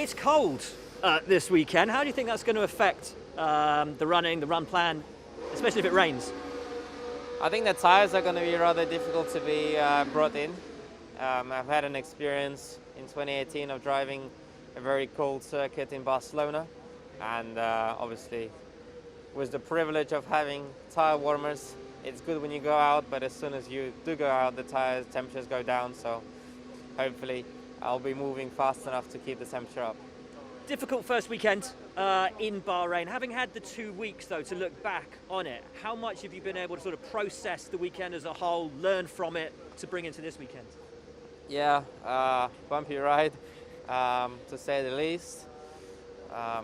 It's cold this weekend. How do you think that's going to affect the run plan, especially if it rains? I think the tires are going to be rather difficult to be brought in. I've had an experience in 2018 of driving a very cold circuit in Barcelona, and obviously with the privilege of having tire warmers, it's good when you go out, but as soon as you do go out, the tires temperatures go down, so hopefully I'll be moving fast enough to keep the temperature up. Difficult first weekend in Bahrain. Having had the 2 weeks, though, to look back on it, how much have you been able to sort of process the weekend as a whole, learn from it to bring into this weekend? Yeah, bumpy ride, to say the least. A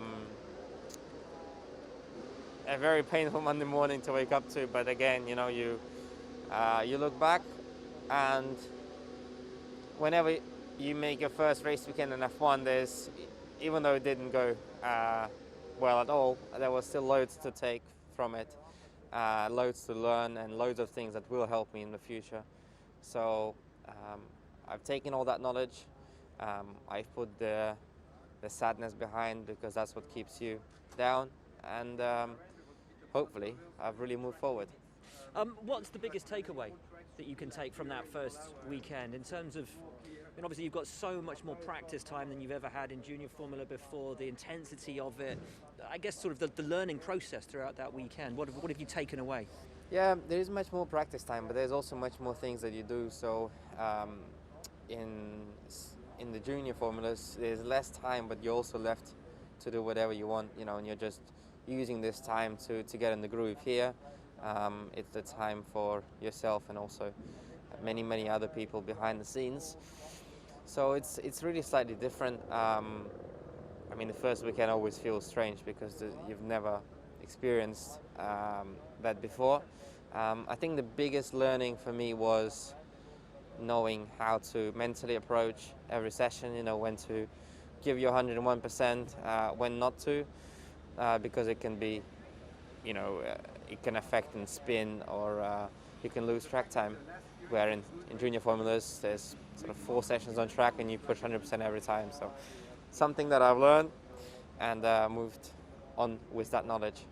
very painful Monday morning to wake up to, but again, you know, you look back, and whenever you make your first race weekend in F1, there's, even though it didn't go well at all, there was still loads to take from it, loads to learn, and loads of things that will help me in the future. So I've taken all that knowledge. I've put the sadness behind, because that's what keeps you down, and hopefully I've really moved forward. What's the biggest takeaway that you can take from that first weekend in terms of, and obviously you've got so much more practice time than you've ever had in junior formula before, the intensity of it, I guess sort of the learning process throughout that weekend. What have you taken away? Yeah, there is much more practice time, but there's also much more things that you do. So in the junior formulas, there's less time, but you're also left to do whatever you want, you know, and you're just using this time to get in the groove. Here, it's the time for yourself and also many other people behind the scenes. So it's really slightly different. I mean, the first weekend always feels strange because you've never experienced that before. I think the biggest learning for me was knowing how to mentally approach every session, you know, when to give you 101%, when not to, because it can be, you know, it can affect in spin, or you can lose track time, where in junior formulas there's sort of 4 sessions on track and you push 100% every time. So something that I've learned and moved on with that knowledge.